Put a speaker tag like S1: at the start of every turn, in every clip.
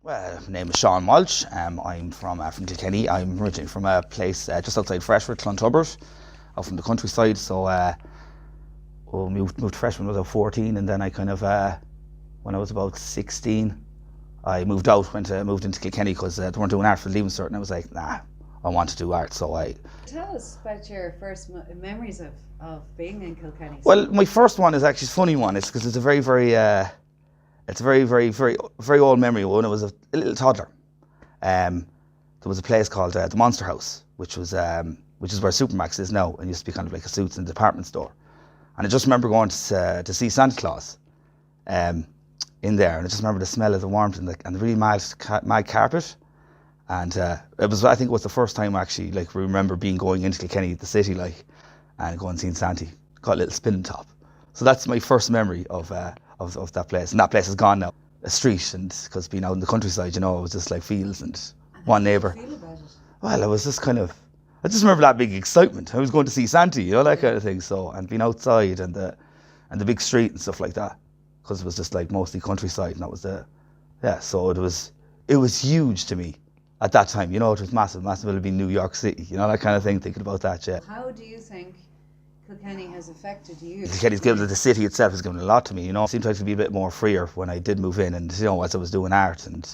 S1: Well, my name is Sean Walsh. I'm from Kilkenny. I'm originally from a place just outside Freshford, Clontubbert, out from the countryside. So moved to Freshford when I was about 14, and then I kind of, when I was about 16, I moved out, moved into Kilkenny because they weren't doing art for the Leaving Cert, and I was like, nah, I want to do art. So I.
S2: Tell us about your first memories of being in Kilkenny.
S1: Well, my first one is actually a funny one. It's because it's a very, very old memory. When I was a little toddler, there was a place called the Monster House, which is where Supermax is now, and used to be kind of like a suits and department store. And I just remember going to see Santa Claus in there, and I just remember the smell of the warmth and the really mild carpet. And I think it was the first time actually, like, we remember going into Kilkenny, the city, like, and going and seeing Santa. Got a little spinning top. So that's my first memory of that place. And that place is gone now. A street, and because being out in the countryside, it was just like fields and one neighbour.
S2: How did you feel about it?
S1: Well, I just remember that big excitement. I was going to see Santa, that kind of thing. So, and being outside and the big street and stuff like that, because it was just like mostly countryside, and that was so it was huge to me at that time. It was massive. It would have been New York City, that kind of thing, thinking about that, yeah.
S2: How do you think Kilkenny has affected you?
S1: Kilkenny's given, the city itself has given a lot to me, It seemed like to be a bit more freer when I did move in, and, as I was doing art, and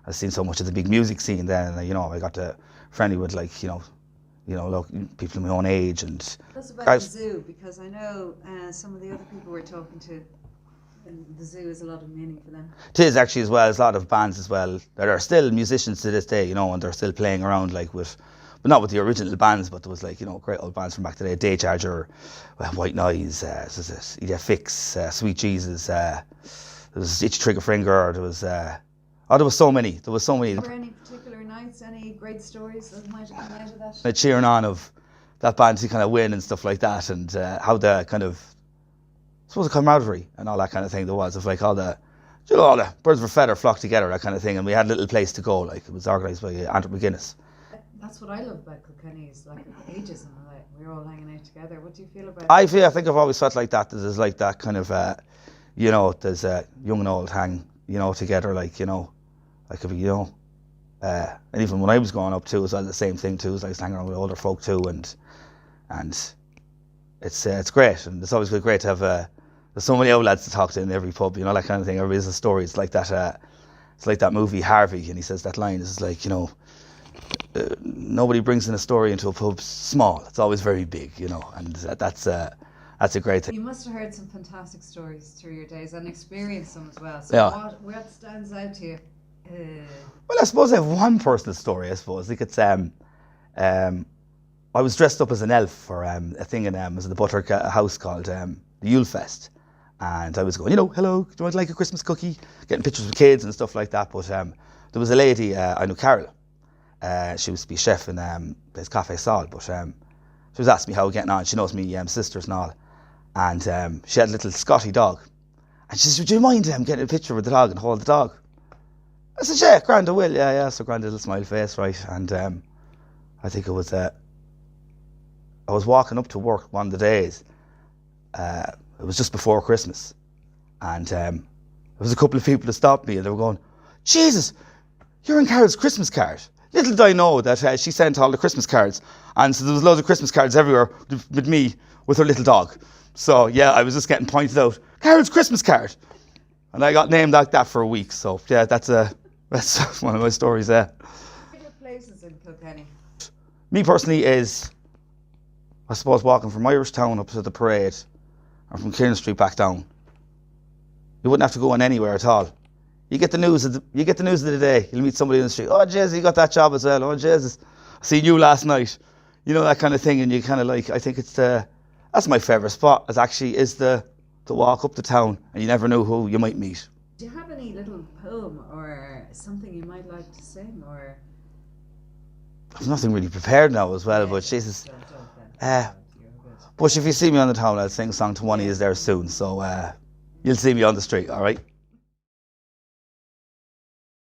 S1: I seen so much of the big music scene then, and, I got to friendly with, like, people my own age. And
S2: tell us about the zoo, because I know some of the other people we're talking to, the zoo is a lot of meaning for them.
S1: It is actually as well. There's a lot of bands as well that are still musicians to this day, and they're still playing around, like, but not with the original bands, but there was, like, great old bands from back today. Day Charger, White Noise, Edith Fix, Sweet Jesus, there was Itchy Trigger Finger, there was so many. Were there
S2: any particular nights, any great stories that might have come out of that?
S1: The cheering on of that band to kind of win and stuff like that, and how the kind of, I suppose, the camaraderie and all that kind of thing there was, of, like, all the birds of a feather flocked together, that kind of thing, and we had a little place to go, like, it was organised by Andrew McGuinness.
S2: That's what I love about Kilkenny, is like ageism, like we're all hanging out together. What do you feel about it?
S1: I think I've always felt like that. There's like that kind of, there's young and old hang, together, like, I could be, and even when I was growing up too, it was all the same thing too. It was like hanging around with older folk too, and it's great, and it's always great to have there's so many old lads to talk to in every pub, that kind of thing. Everybody has a story. It's like that movie Harvey, and he says that line. It's like, nobody brings in a story into a pub small. It's always very big, and that's a great thing.
S2: You must have heard some fantastic stories through your days and experienced them as well. So
S1: yeah.
S2: What stands out to you?
S1: Well, I suppose I have one personal story. I suppose, like, it's I was dressed up as an elf for a thing in was the Butterick house called the Yule Fest, and I was going, hello, do you want like a Christmas cookie? Getting pictures with kids and stuff like that. But there was a lady I knew, Carlow. She used to be a chef in this Cafe Sol, but she was asking me how we're getting on. She knows me sisters and all, and she had a little Scotty dog, and she said, "Would you mind getting a picture with the dog and hold the dog?" I said, "Yeah, grand, I will." Yeah. So grand, little smile face, right? And I think it was I was walking up to work one of the days. It was just before Christmas, and there was a couple of people that stopped me, and they were going, "Jesus, you're in Carol's Christmas card." Little did I know that she sent all the Christmas cards, and so there was loads of Christmas cards everywhere with me with her little dog. So yeah, I was just getting pointed out, Carol's Christmas card, and I got named like that for a week. So yeah, that's one of my stories there.
S2: Favorite places in Kilkenny?
S1: Me personally is, I suppose, walking from Irish Town up to the parade, or from Kieran Street back down. You wouldn't have to go in anywhere at all. You get the news of the day. You'll meet somebody in the street. "Oh, Jesus, you got that job as well. Oh, Jesus, I seen you last night." That kind of thing. And you kind of like, I think that's my favourite spot. Is the walk up the town, and you never know who you might meet.
S2: Do you have any little poem or something you might like to sing, or?
S1: I've nothing really prepared now as well, but Jesus. But if you see me on the town, I'll sing a song to one of you there soon. So you'll see me on the street, all right?